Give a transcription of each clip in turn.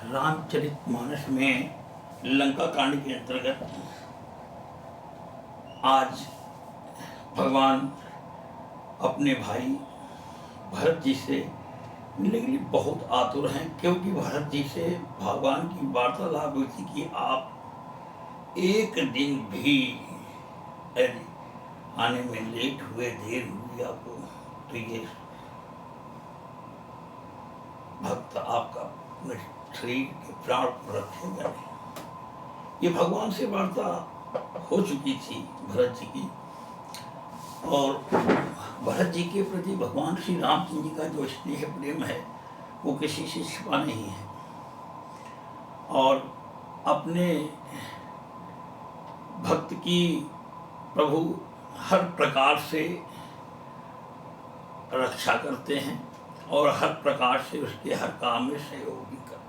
रामचरितमानस में लंका कांड के अंतर्गत आज भगवान अपने भाई भरत जी से मिलने के लिए बहुत आतुर हैं, क्योंकि भरत जी से भगवान की वार्तालाप हुई थी कि आप एक दिन भी आने में लेट हुए, देर हुई आपको, तो ये भक्त आपका शरीर के प्राण को रखेगा नहीं। ये भगवान से वार्ता हो चुकी थी भरत जी की, और भरत जी के प्रति भगवान श्री रामचंद्र जी का जो स्नेह प्रेम है वो किसी से छिपा नहीं है, और अपने भक्त की प्रभु हर प्रकार से रक्षा करते हैं और हर प्रकार से उसके हर काम में सहयोग भी करते हैं।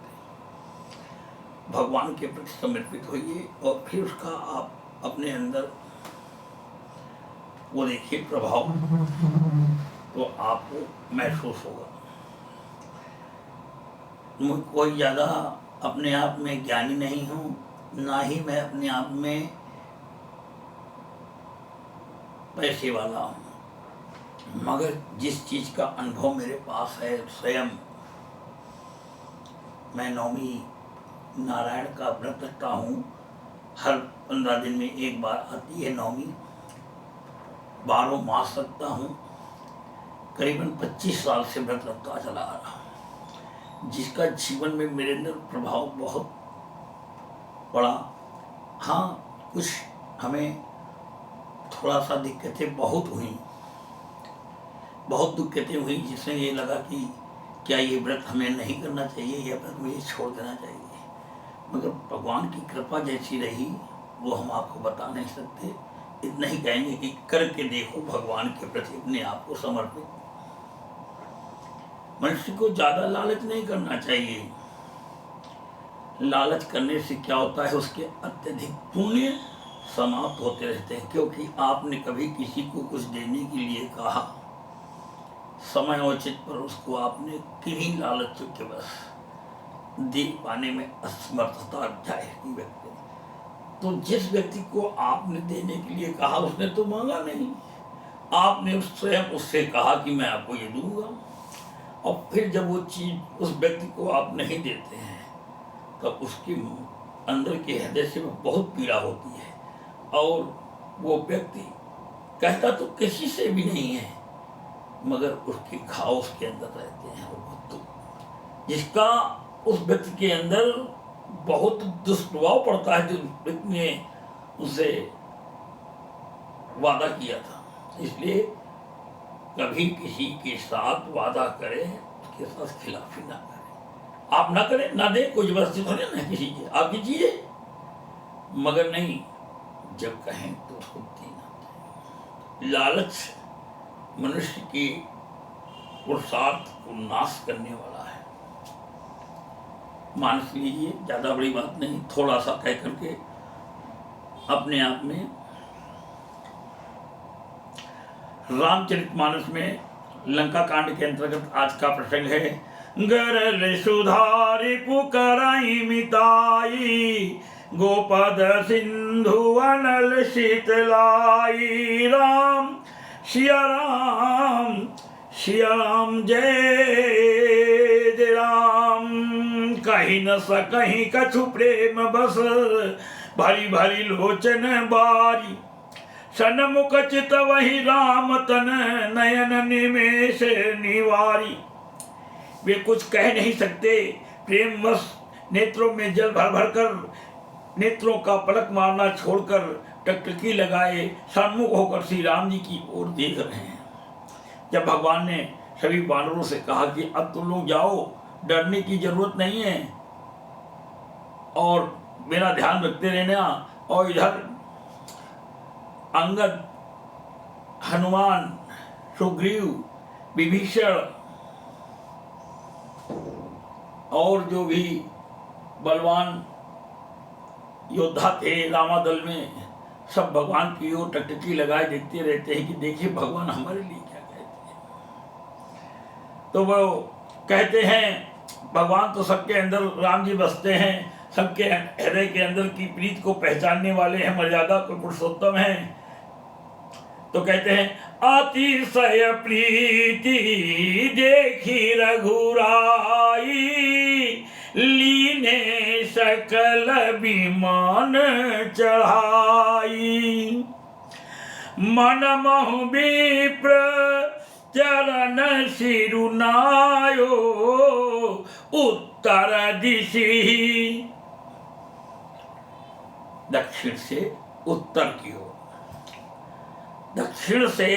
भगवान के प्रति समर्पित होइए और फिर उसका आप अपने अंदर वो देखिए प्रभाव, तो आपको महसूस होगा। मैं कोई ज़्यादा अपने आप में ज्ञानी नहीं हूँ, ना ही मैं अपने आप में पैसे वाला हूँ, मगर जिस चीज़ का अनुभव मेरे पास है, स्वयं मैं नौमी नारायण का व्रत रखता हूँ। हर 15 दिन में एक बार आती है नौमी, 12 मास रखता हूँ, करीबन 25 साल से व्रत रखता चला आ रहा हूँ, जिसका जीवन में मेरे अंदर प्रभाव बहुत पड़ा। हाँ, कुछ हमें थोड़ा सा दिक्कतें बहुत हुई, बहुत दिक्कतें हुई, जिससे ये लगा कि क्या ये व्रत हमें नहीं करना चाहिए, यह व्रत मुझे छोड़ देना चाहिए। मगर भगवान की कृपा जैसी रही वो हम आपको बता नहीं सकते। इतना ही कहेंगे कि करके देखो भगवान के प्रति अपने आप को समर्पित। मनुष्य को ज़्यादा लालच नहीं करना चाहिए। लालच करने से क्या होता है, उसके अत्यधिक पुण्य समाप्त होते रहते हैं, क्योंकि आपने कभी किसी को कुछ देने के लिए कहा, समयोचित पर उसको आपने किन्हीं लालचों के बस दे पाने में असमर्थता जाहिर की व्यक्ति। तो जिस व्यक्ति को आपने देने के लिए कहा उसने तो मांगा नहीं, आपने स्वयं उससे कहा कि मैं आपको ये दूंगा, और फिर जब वो चीज़ उस व्यक्ति को आप नहीं देते हैं तो उसके अंदर के हृदय से बहुत पीड़ा होती है, और वो व्यक्ति कहता तो किसी से भी नहीं है, मगर उसके घाव उसके अंदर रहते हैं। वो जिसका उस व्यक्ति के अंदर बहुत दुष्प्रभाव पड़ता है, जो व्यक्ति ने उसे वादा किया था। इसलिए कभी किसी के साथ वादा करें, उसके साथ खिलाफी ना करें। आप ना करें, ना दें, कोई जबरदस्ती थोड़ी ना किसी की, आप कीजिए, मगर नहीं, जब कहें तो उसको देना। लालच मनुष्य के पुरुषार्थ को नाश करने वाला है। मान लीजिए, ज़्यादा बड़ी बात नहीं, थोड़ा सा कह करके अपने आप में रामचरितमानस में लंका कांड के अंतर्गत आज का प्रसंग है। गरल सुधारि पुकराई मिताई, गोपद सिंधु अनल शीतलाई। राम सिया राम जय जय राम। कहीं न सकहीं कछु प्रेम बस, भरी भरी लोचन बारी। सन्मुख चित वही राम तन, नयन निमेष निवारी। वे कुछ कह नहीं सकते, प्रेमवश नेत्रों में जल भर भर कर, नेत्रों का पलक मारना छोड़कर टकटकी लगाए सन्मुख होकर श्री राम जी की ओर देख रहे हैं। जब भगवान ने सभी वानरों से कहा कि अब तुम लोग जाओ, डरने की जरूरत नहीं है, और मेरा ध्यान रखते रहना, और इधर अंगद, हनुमान, सुग्रीव, विभीषण और जो भी बलवान योद्धा थे रामादल में, सब भगवान की ओर टकटकी लगाए देखते रहते हैं कि देखिए भगवान हमारे लिए क्या कहते हैं। तो वो कहते हैं भगवान तो सबके अंदर, राम जी बसते हैं, सबके हृदय के अंदर की प्रीत को पहचानने वाले हैं, मर्यादा को पुरुषोत्तम हैं। तो कहते हैं अतिशय प्रीति देखी रघुराई, लीने सकल विमान चढ़ाई। मन महु विप्र चरण सिरुनायो, उत्तर दिशि, दक्षिण से उत्तर की ओर, दक्षिण से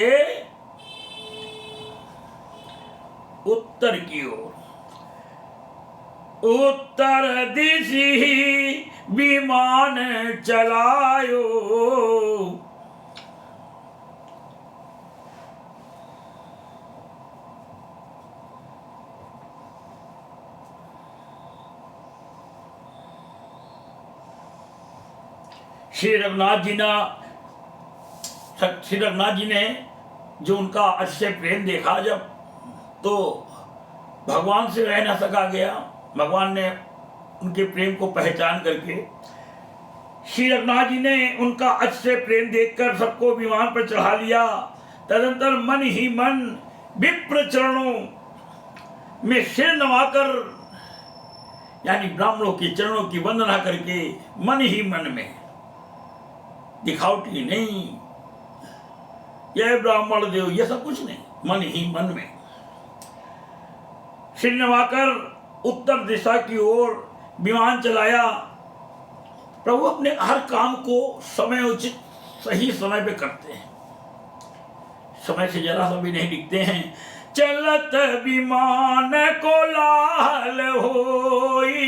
उत्तर की ओर, उत्तर दिशि विमान चलायो। श्री रघुनाथ जी ने जो उनका अतिशय प्रेम देखा जब, तो भगवान से रह न सका गया। भगवान ने उनके प्रेम को पहचान करके श्री रघुनाथ जी ने उनका अतिशय प्रेम देखकर सबको विमान पर चढ़ा लिया। तदंतर मन ही मन विप्र चरणों में सिर नवाकर, यानी ब्राह्मणों के चरणों की वंदना करके, मन ही मन में, दिखावटी नहीं, यह ब्राह्मण देव, यह सब कुछ नहीं, मन ही मन में सिर नवाकर उत्तर दिशा की ओर विमान चलाया। प्रभु अपने हर काम को समय उचित सही समय पे करते हैं, समय से जरा सा भी नहीं दिखते हैं। चलत विमान कोलाहल होई,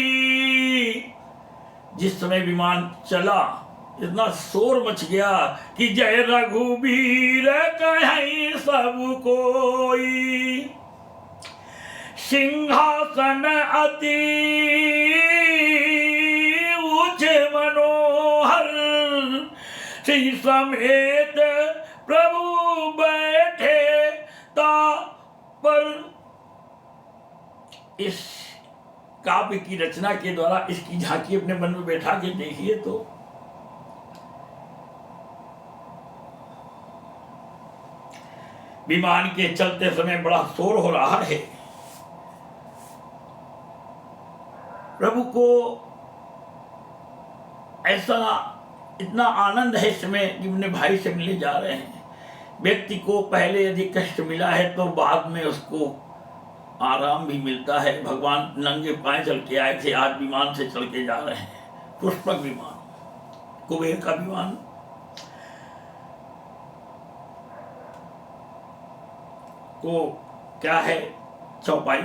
जिस समय विमान चला इतना शोर मच गया कि जय रघुबीर कहीं सब कोई। सिंहासन अति उच्च मनोहर, श्री समेत प्रभु बैठे ता पर। इस काव्य की रचना के द्वारा इसकी झांकी अपने मन में बैठा के देखिए तो विमान के चलते समय बड़ा शोर हो रहा है। प्रभु को ऐसा इतना आनंद है इस समय कि अपने भाई से मिलने जा रहे हैं। व्यक्ति को पहले यदि कष्ट मिला है तो बाद में उसको आराम भी मिलता है। भगवान नंगे पांव चल के आए थे, आज विमान से चल के जा रहे हैं, पुष्पक विमान, कुबेर का विमान। को क्या है चौपाई।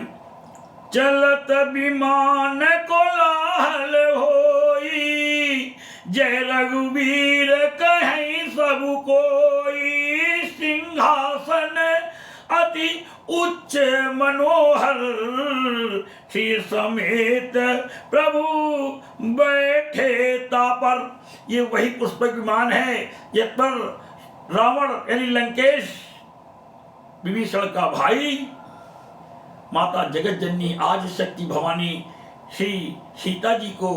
चलत विमान कोलाहल होई, जय रघुवीर कहीं सब कोई। सिंहासन अति उच्च मनोहर, श्री समेत प्रभु बैठे तापर। ये वही पुष्पक विमान है ये पर रावण यानी लंकेश विभीषण का भाई, माता जगत जननी आदि शक्ति भवानी श्री सीता जी को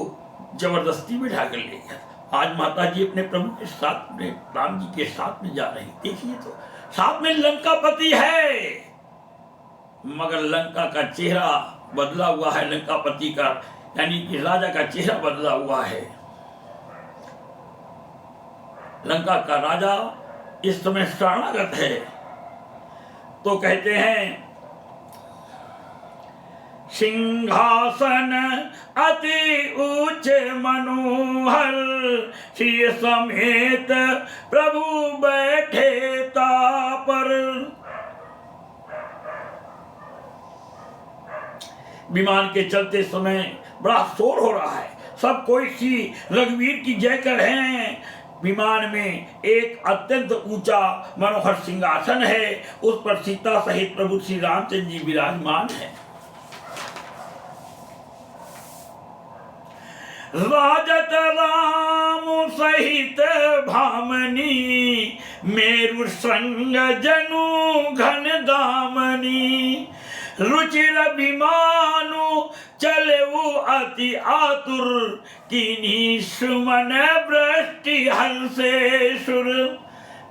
जबरदस्ती बिठा कर ले गया। आज माता जी अपने प्रभु के साथ में, राम जी के साथ में जा रही। देखिए तो साथ में लंकापति है, मगर लंका का चेहरा बदला हुआ है। लंकापति का यानी कि राजा का चेहरा बदला हुआ है। लंका का राजा इस समय शरणागत है। तो कहते हैं सिंहासन अति उच्च मनोहर, श्री समेत प्रभु बैठे तापर। विमान के चलते समय बड़ा शोर हो रहा है, सब कोई श्री रघुवीर की जय कर रहे हैं। विमान में एक अत्यंत ऊंचा मनोहर सिंहासन है, उस पर सीता सहित प्रभु श्री रामचंद्र जी विराजमान है। राजत राम सहित भामनी, मेरु संग जनु घन दामनी। रुचिर अभिमानु चले वो अति आतुर, कीनी सुमन वृष्टि हंसे सुर।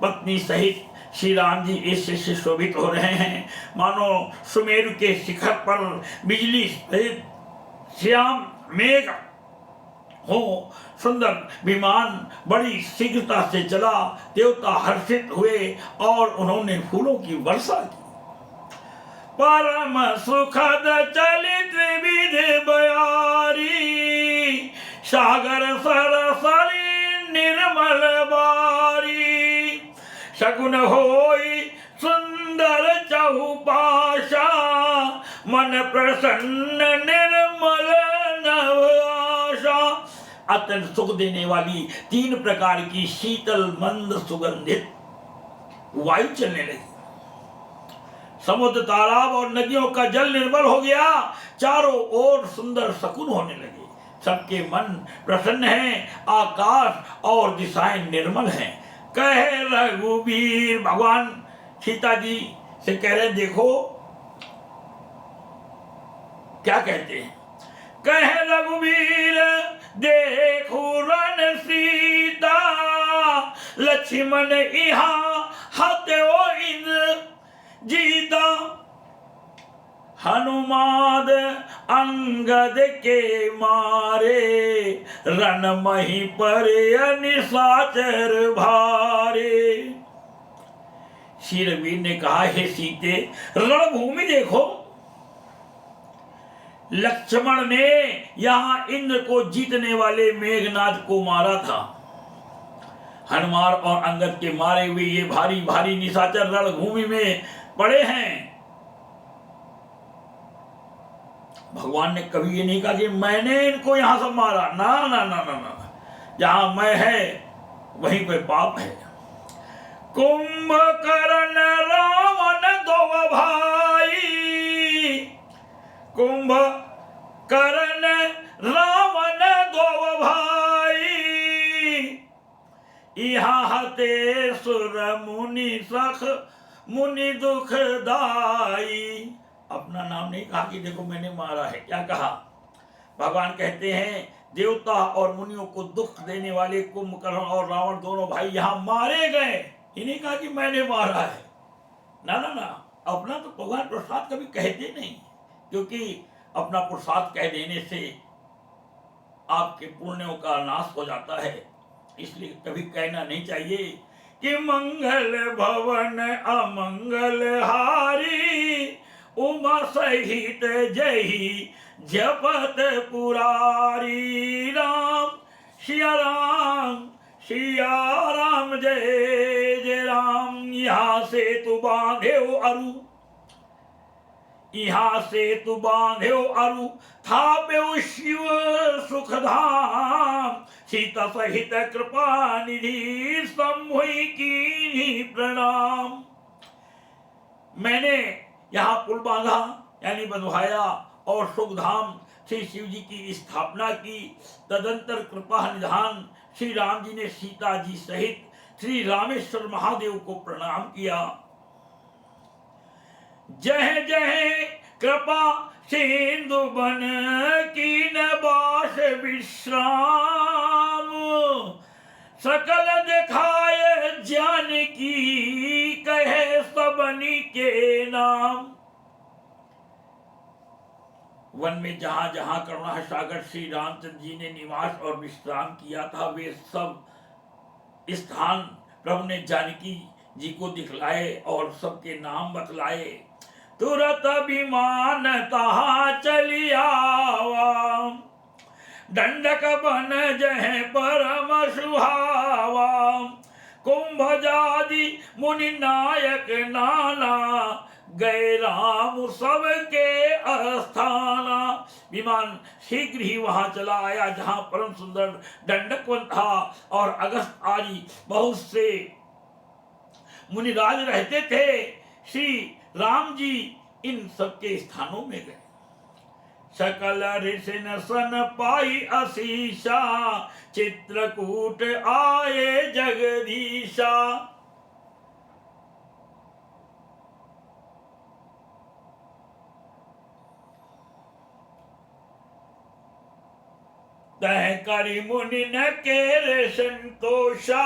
पत्नी सहित श्री राम जी इससे सुशोभित हो रहे हैं मानो सुमेरु के शिखर पर बिजली सहित श्याम मेघ हो। सुंदर विमान बड़ी शीघ्रता से चला। देवता हर्षित हुए और उन्होंने फूलों की वर्षा की। परम सुखद चलित विविध बयारी, सागर सरसरी निर्मल बारी। शकुन होई सुंदर चहुपाशा, मन प्रसन्न निर्मल नव आशा। अत्यंत सुख देने वाली 3 प्रकार की शीतल मंद सुगंधित वायु चलने लगी। समुद्र, तालाब और नदियों का जल निर्मल हो गया। चारों ओर सुंदर शकुन होने लगे। सबके मन प्रसन्न हैं। आकाश और दिशाएं निर्मल हैं। कहे रघुवीर, भगवान सीता जी से कह रहे देखो क्या कहते हैं। कहे रघुवीर देखो रण सीता, लक्ष्मण यहाँ हत्यो इंद्र जीता। हनुमान अंगद के मारे, रण मही पर निशाचर भारे। श्री रघुवीर ने कहा हे सीते, रणभूमि देखो। लक्ष्मण ने यहां इंद्र को जीतने वाले मेघनाद को मारा था। हनुमान और अंगद के मारे हुए ये भारी भारी निशाचर रणभूमि में पड़े हैं। भगवान ने कभी ये नहीं कहा कि मैंने इनको यहां से मारा। ना ना ना ना ना, जहां मैं है वहीं पे पाप है। कुंभकर्ण रावण दो भाई, कुंभकर्ण रावण दो भाई। यहाँ हते सुर मुनि सख मुनि दुखदाई। अपना नाम नहीं कहा कि देखो मैंने मारा है। क्या कहा? भगवान कहते हैं देवता और मुनियों को दुख देने वाले कुंभकर्ण और रावण दोनों भाई यहाँ मारे गए। इन्हें कहा कि मैंने मारा है। ना ना ना, अपना तो भगवान प्रसाद कभी कहते नहीं, क्योंकि अपना प्रसाद कह देने से आपके पुण्यों का नाश हो जाता है। इसलिए कभी कहना नहीं चाहिए कि मंगल भवन अमंगल हारी, उमा सहित जही जपत पुरारी। राम सिया राम, सिया राम जय जय राम। यहाँ से तू बांधे अरु, यहाँ से तू बांधे अरु, थापे शिव सुखधाम। सीता सहित कृपा निधि, सम्मोहि की प्रणाम। मैंने यहाँ पुल बांधा यानी बंधवाया और सुखधाम श्री शिव जी की स्थापना की। तदंतर कृपा निधान श्री राम जी ने सीता जी सहित श्री रामेश्वर महादेव को प्रणाम किया। जय जय कृपा सिंधु बन की नबाश विश्राम, सकल दिखाए ज्ञान की कहे सबनी के नाम। वन में जहां जहां करुणा सागर श्री रामचंद्र जी ने निवास और विश्राम किया था, वे सब स्थान प्रभु ने जानकी जी को दिखलाए और सबके नाम बतलाए। तुरत विमान तहा चली आवा, दंडक बन जह परम सुहावा। कुंभ जादि मुनि नायक नाना, गए राम सबके अस्थाना। विमान शीघ्र ही वहां चला आया जहां परम सुंदर दंडकवन था और अगस्त आदि बहुत से मुनिराज रहते थे। श्री राम जी इन सबके स्थानों में गए। सकल ऋषिन सन पाई असीसा, चित्रकूट आए जगदीशा। तह करी मुनि न केरे संतोषा,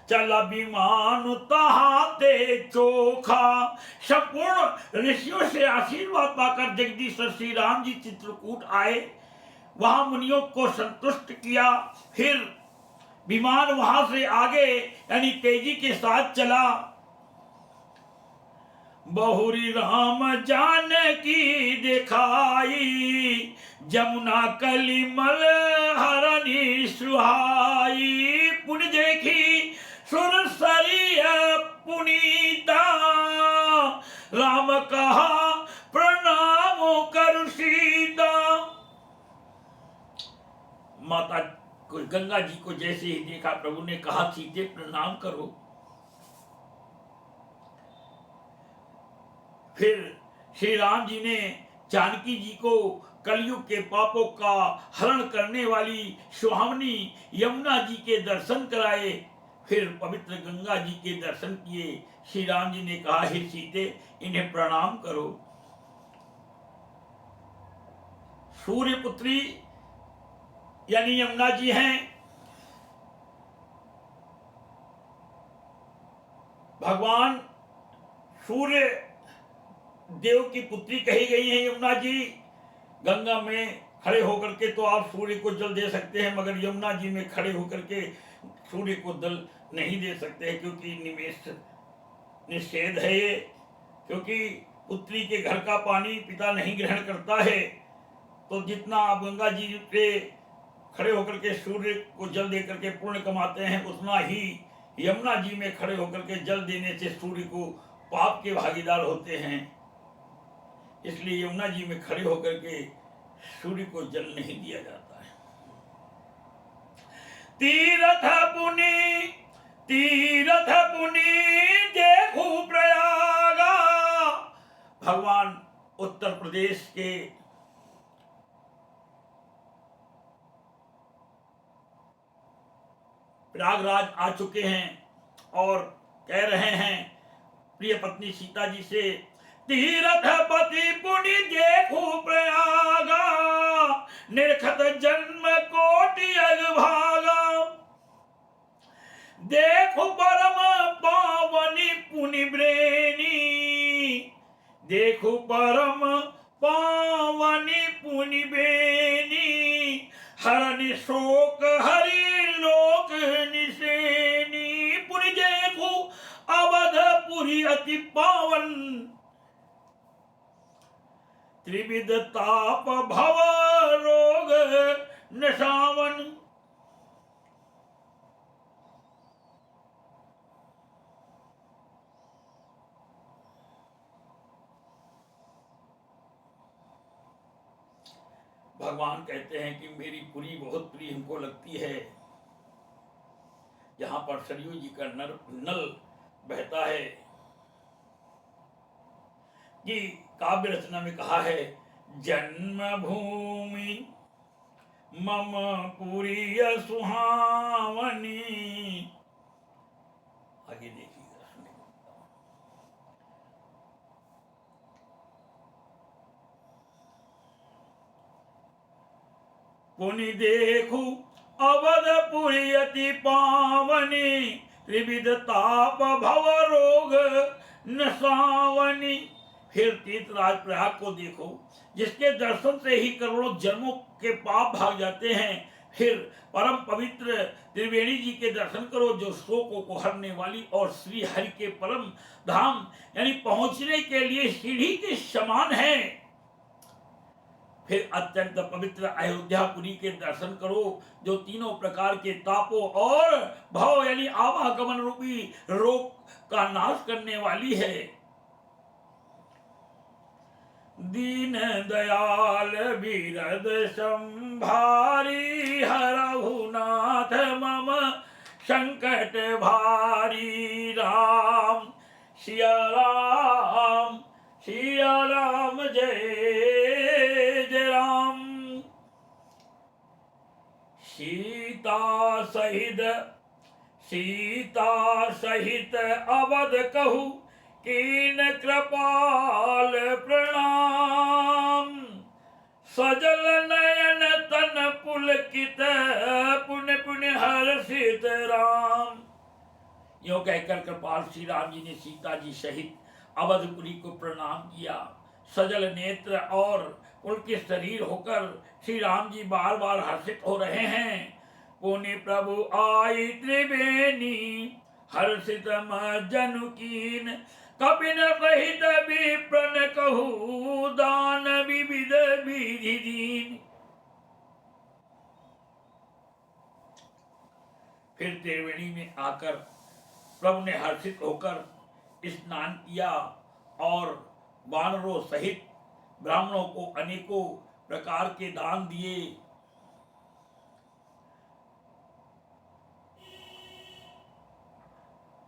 चला विमान तहा ते चोखा। संपूर्ण ऋषियों से आशीर्वाद पाकर जगदीश्वर श्री राम जी चित्रकूट आए, वहां मुनियों को संतुष्ट किया। फिर विमान वहां से आगे यानी तेजी के साथ चला। बहुरी राम जानकी दिखाई, जमुना कलिमल हरनी सुहाई। पुन देखी सुरसरिय पुनीता, राम कहा प्रणाम करु सीता। माता को गंगा जी को जैसे ही देखा, प्रभु ने कहा सीते प्रणाम करो। फिर श्री राम जी ने जानकी जी को कलयुग के पापों का हरण करने वाली सुहावनी यमुना जी के दर्शन कराए। फिर पवित्र गंगा जी के दर्शन किए। श्री राम जी ने कहा, हे सीते इन्हें प्रणाम करो। सूर्य पुत्री यानी यमुना जी हैं। भगवान सूर्य देव की पुत्री कही गई है यमुना जी। गंगा में खड़े होकर के तो आप सूर्य को जल दे सकते हैं, मगर यमुना जी में खड़े होकर के सूर्य को जल नहीं दे सकते हैं, क्योंकि निषेध है ये। क्योंकि पुत्री के घर का पानी पिता नहीं ग्रहण करता है, तो जितना आप गंगा जी पे खड़े होकर के सूर्य को जल दे करके पुण्य कमाते हैं, उतना ही यमुना जी में खड़े होकर के जल देने से सूर्य को पाप के भागीदार होते हैं। इसलिए यमुना जी में खड़े होकर के सूर्य को जल नहीं दिया जाता है। तीरथ पुनि देखो प्रयागा। भगवान उत्तर प्रदेश के प्रयागराज आ चुके हैं और कह रहे हैं प्रिय पत्नी सीता जी से, तीरथ पति पुनि देखो प्रयागा, निरखत जन्म कोटि अगभागा। देखो परम पावनी पुनि ब्रेनी, देखो परम पावनी पुनि बेनी। हरनि शोक हरि लोक निसेनी। पुनि देखो अवधपुरी अति पावन, त्रिविध ताप भव रोग नशावन। भगवान कहते हैं कि मेरी पुरी बहुत प्रिय हमको लगती है, जहां पर सरयू जी का नल बहता है। कि काव्य रचना में कहा है, जन्मभूमि मम पुरी सुहावनी। आगे देखिएगा, सुनिए। पुनि देखो अवधपुरी अति पावनी, त्रिविध ताप भव रोग नसावनी। फिर तीर्थराज प्रयाग को देखो, जिसके दर्शन से ही करोड़ों जन्मों के पाप भाग जाते हैं। फिर परम पवित्र त्रिवेणी जी के दर्शन करो, जो शोकों को हरने वाली और श्री हरि के परम धाम यानी पहुंचने के लिए सीढ़ी के समान है। फिर अत्यंत पवित्र अयोध्यापुरी के दर्शन करो, जो तीनों प्रकार के तापों और भाव यानी आवागमन रूपी रोग का नाश करने वाली है। दीन दयाल बीरद संभारी, हरहु नाथ मम संकट भारी। राम सिया राम जय जय राम। सीता सहित अवध कहू, कीन कृपाल प्रणाम। सजल नयन तन पुलकित यूं कहकर कृपाल श्री राम जी ने सीता जी सहित अवधपुरी को प्रणाम किया। सजल नेत्र और उनके शरीर होकर श्री राम जी बार बार हर्षित हो रहे हैं। पुनि प्रभु आई त्रिवेणी हर्षित जनु कीन कपिन सहित विप्रन कहू दान विविध विधि दीन। फिर त्रिवेणी में आकर प्रभु ने हर्षित होकर स्नान किया और वानरों सहित ब्राह्मणों को अनेकों प्रकार के दान दिए।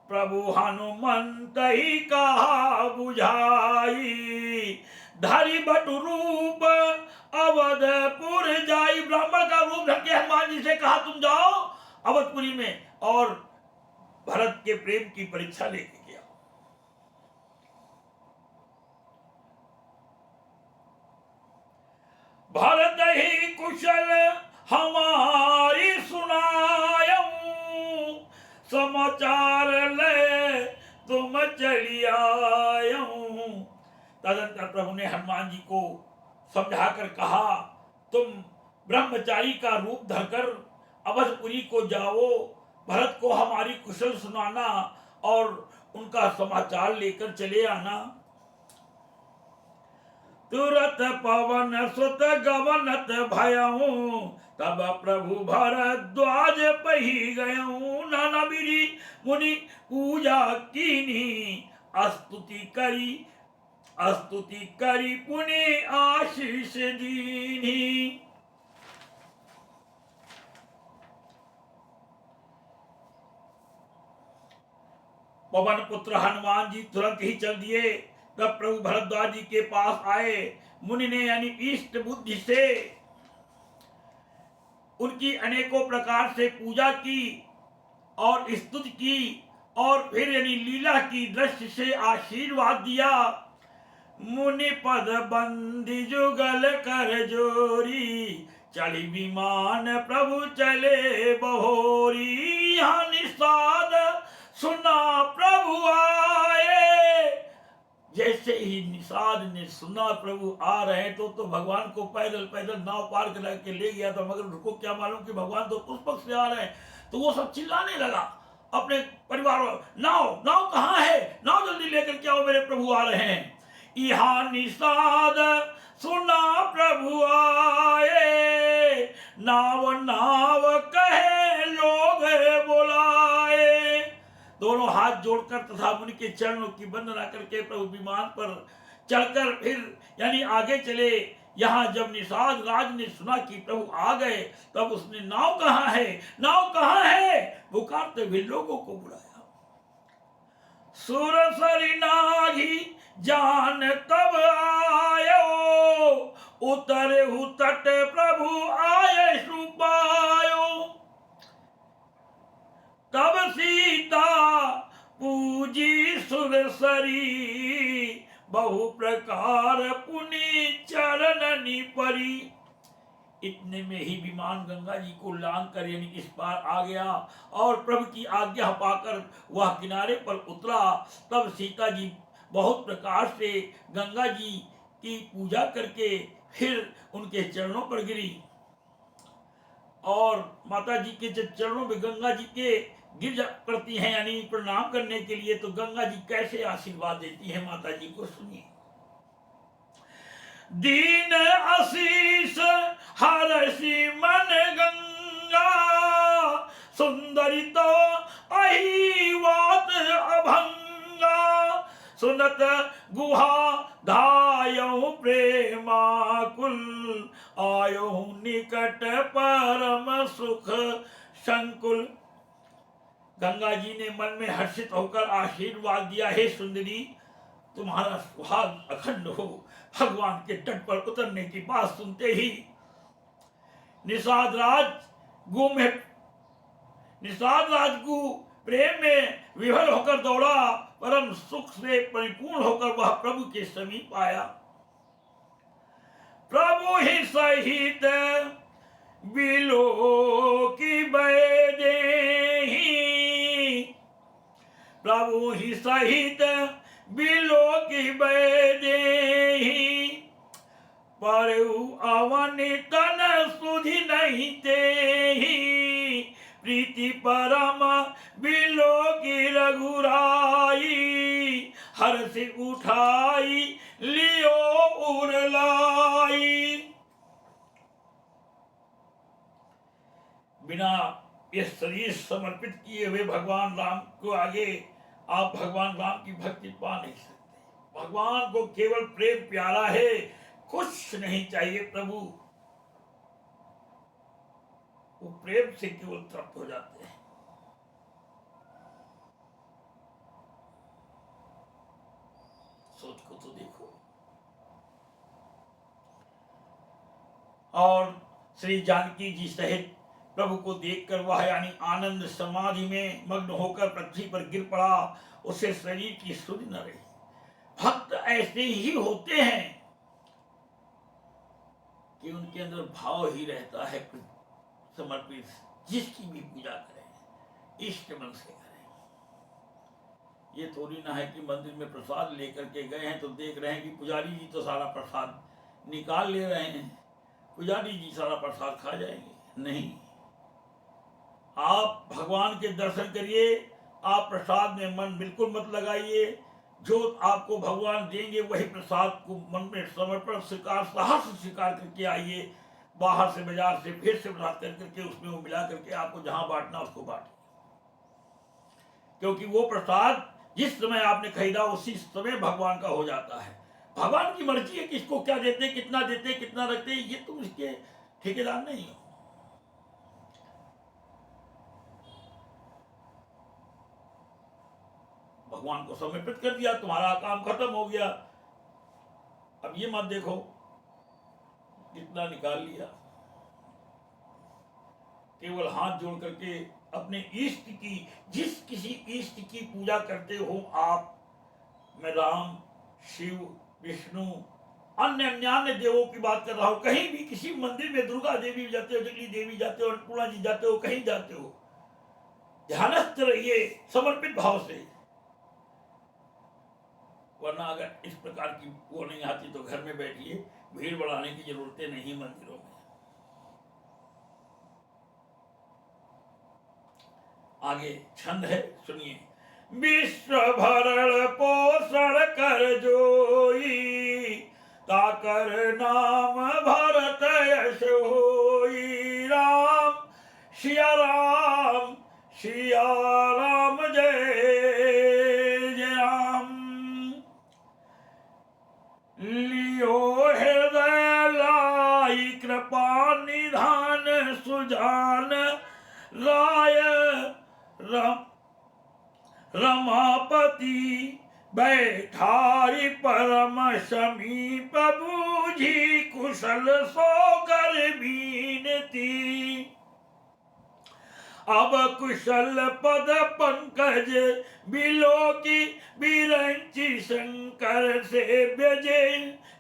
प्रभु हनुमंत ही कहा बुझाई धरि बटु रूप अवधपुर जाई। ब्राह्मण का रूप ढक के हनुमान जी से कहा तुम जाओ अवधपुरी में और भरत के प्रेम की परीक्षा लेके गया। भरत ही कुशल हमारी सुनायऊं समाचार ले तुम चली आयऊं। तदंतर प्रभु ने हनुमान जी को समझाकर कहा तुम ब्रह्मचारी का रूप धरकर अवधपुरी को जाओ, भरत को हमारी कुशल सुनाना और उनका समाचार लेकर चले आना। तुरत पवन सुत गवनत भयऊं तब प्रभु भरद्वाज पही गयऊं। नाना विधि मुनि पूजा कीनी स्तुति करी पुनि आशीष दीनी। पवन पुत्र हनुमान जी तुरंत ही चल दिए। तब प्रभु भरद्वाज जी के पास आए। मुनि ने यानी इष्ट बुद्धि से उनकी अनेकों प्रकार से पूजा की और स्तुति की और फिर यानी लीला की दृष्टि से आशीर्वाद दिया। मुनि पद बंदी जुगल कर जोरी चढ़ी विमान प्रभु चले बहोरी। यहाँ निषाद सुना प्रभु आए। जैसे ही निषाद ने सुना प्रभु आ रहे हैं तो भगवान को पैदल पैदल नाव पार करा के ले गया था, मगर उनको क्या मालूम कि भगवान तो उस पक्ष से आ रहे हैं। तो वो सब चिल्लाने लगा अपने परिवार वालों, नाव कहाँ है, नाव जल्दी लेकर के आओ, मेरे प्रभु आ रहे हैं। यहाँ निषाद सुना प्रभु आए नाव कहे लोग बुलाए। दोनों हाथ जोड़कर तथा मुनि के चरणों की वंदना करके प्रभु विमान पर चढ़कर फिर यानी आगे चले। यहाँ जब निषाद राज ने सुना कि प्रभु आ गए तब उसने नाव कहाँ है पुकारते हुए लोगों को बुलाया। सुरसरी नागी जान तब आयो उतरे तट प्रभु आये सुपायो। तब सीता पूजी सुरसरी बहु प्रकार पुनि चरणनि परी। इतने में ही विमान गंगा जी को लांग कर यानी इस पार आ गया और प्रभु की आज्ञा पाकर वह किनारे पर उतरा। तब सीता जी बहुत प्रकार से गंगा जी की पूजा करके फिर उनके चरणों पर गिरी और माता जी के जब चरणों में गंगा जी के गिर पड़ती हैं यानी प्रणाम करने के लिए, तो गंगा जी कैसे आशीर्वाद देती है माता जी को सुनिए। दीन आशीष हरषि मन गंगा सुंदरी तो अहिवात अभंगा। सुनत गुहा धायौ प्रेमाकुल आयो निकट परम सुख संकुल। गंगा जी ने मन में हर्षित होकर आशीर्वाद दिया, हे सुंदरी तुम्हारा सुहाग अखंड हो। भगवान के तट पर उतरने की बात सुनते ही निषाद राज को प्रेम में विभोर होकर दौड़ा। परम सुख से परिपूर्ण होकर वह प्रभु के समीप आया। प्रभु ही सहित बिलो की बैदेही सहित बिलो की बैदेही, पर अवन तन सुधि नहीं तेहि, प्रीति परम बिलो की रघुराई, हर से उठाई लियो उरलाई। बिना ये शरीर समर्पित किए हुए भगवान राम को आगे आप भगवान राम की भक्ति पा नहीं सकते। भगवान को केवल प्रेम प्यारा है, कुछ नहीं चाहिए प्रभु। वो प्रेम से केवल तृप्त हो जाते हैं। सोच को तो देखो। और श्री जानकी जी सहित प्रभु को देखकर वह यानी आनंद समाधि में मग्न होकर पृथ्वी पर गिर पड़ा। उसे शरीर की सुध न रही। भक्त ऐसे ही होते हैं कि उनके अंदर भाव ही रहता है समर्पित। जिसकी भी पूजा करें इष्ट मन से करें। ये थोड़ी ना है कि मंदिर में प्रसाद लेकर के गए हैं तो देख रहे हैं कि पुजारी जी तो सारा प्रसाद निकाल ले रहे हैं, पुजारी जी सारा प्रसाद खा जाएंगे। नहीं, आप भगवान के दर्शन करिए, आप प्रसाद में मन बिल्कुल मत लगाइए। जो आपको भगवान देंगे वही प्रसाद को मन में समर्पण स्वीकार साहस स्वीकार करके आइए। बाहर से बाजार से फिर से प्रसाद कर करके उसमें वो मिला करके आपको जहां बांटना उसको बांटिए, क्योंकि वो प्रसाद जिस समय आपने खरीदा उसी समय भगवान का हो जाता है। भगवान की मर्जी है किसको क्या देते, कितना देते, कितना रखते, ये तुम इसके ठेकेदार नहीं हो। भगवान को समर्पित कर दिया, तुम्हारा काम खत्म हो गया। अब ये मत देखो कितना निकाल लिया। केवल हाथ जोड़ करके अपने इष्ट की, जिस किसी इष्ट की पूजा करते हो आप, मैं राम, शिव, विष्णु, अन्य देवों की बात कर रहा हूं। कहीं भी किसी मंदिर में दुर्गा देवी जाते हो, जगली देवी जाते हो, अन्नपूर्णा जी जाते हो, कहीं जाते हो, ध्यानस्थ रहिए समर्पित भाव से। वरना अगर इस प्रकार की वो नहीं आती तो घर में बैठिए, भीड़ बढ़ाने की जरूरतें नहीं मंदिरों में। आगे छंद है, सुनिए। विश्व भरण पोषण कर जोई, ताकर नाम भरत यश होई। राम सिया राम, सिया राम जय जय राम। लियो हृदय लाई कृपा निधान, सुजान राय रमापति बैठारी परम समीप, बूझी कुशल सोकर बीनती। अब कुशल पद पंकज बिलो की बिरंची, शंकर से ब्यजे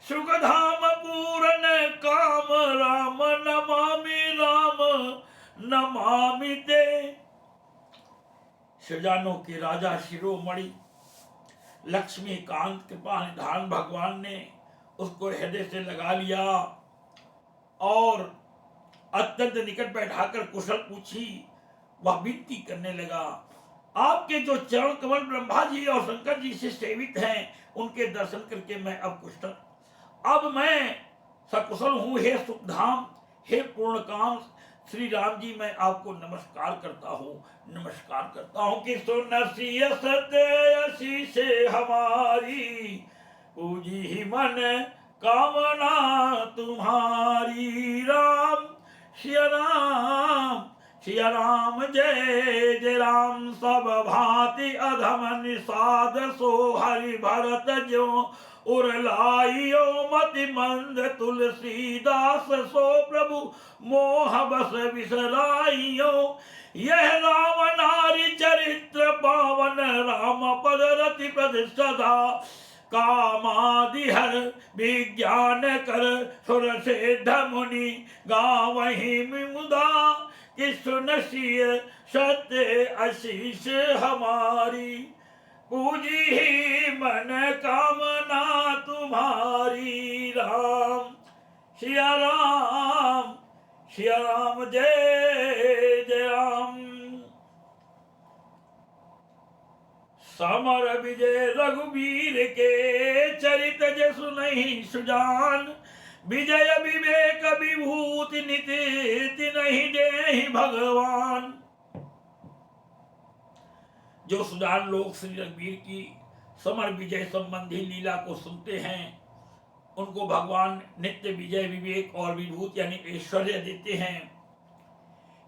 सुखधाम पूरन काम। राम नमामि, राम नमामि ते। सजानों के राजा शिरोमणि लक्ष्मीकांत कृपा निधान भगवान ने उसको हृदय से लगा लिया और अत्यंत निकट बैठाकर कुशल पूछी। वह विनती करने लगा, आपके जो चरण कमल ब्रह्मा जी और शंकर जी से सेवित हैं, उनके दर्शन करके मैं अब कुशल, अब मैं सकुशल हूं। हे सुखधाम, हे पूर्ण काम श्री राम जी, मैं आपको नमस्कार करता हूँ, नमस्कार करता हूँ। कि सुनसी सत्य से हमारी, पूजी ही मन कामना तुम्हारी। राम सिया राम, सिया राम जय जय राम। सब भांति अधम निषाद, सो हरि भरत जो उरलाइयो। मति मंद तुलसीदास, सो प्रभु मोह बस बिसराइयो। यह राम नारी चरित्र पावन, राम पद रति प्रद सदा। कामादि हर विज्ञान कर, सुर सिद्ध मुनि गावहीं मुदा। कि सुनसिय सत्य आशीष हमारी। पूजी ही मन कामना तुम्हारी। राम सिया राम जय जय राम। समर विजय रघुवीर के चरित जसु नहीं सुजान। विजय विवेक विभूति निति नहीं देहि भगवान। जो सुजान लोग श्री रघुवीर की समर विजय संबंधी लीला को सुनते हैं, उनको भगवान नित्य विजय विवेक और विभूति यानी ऐश्वर्य देते हैं।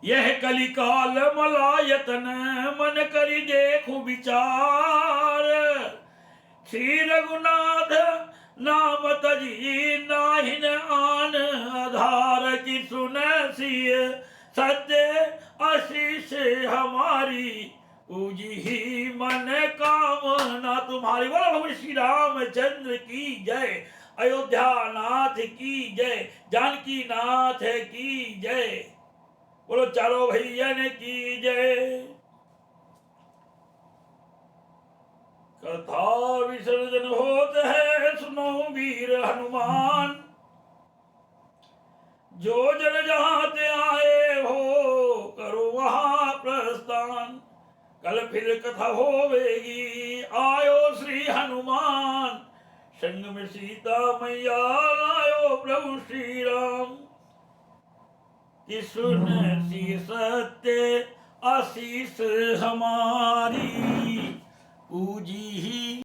यह कलिकाल मलायतन मन करि देखु विचार। श्री रघुनाथ नाम तजी नाहिन आन आधार। की सुन सिय सत्य आशीष हमारी। पूजी ही मन कामना तुम्हारी। बोलो भगवान श्री रामचंद्र की जय। अयोध्या नाथ की जय। जानकी नाथ की जय। बोलो चारों भैयन की जय। कथा विसर्जन होत है सुनो वीर हनुमान। जो जन जहां ते आए हो करो वहां प्रस्थान। कल फिर कथा होवेगी आयो श्री हनुमान। संग में सीता मैया लायो प्रभु श्री राम। कि सुन सी सत्य आशीष हमारी। पूजी ही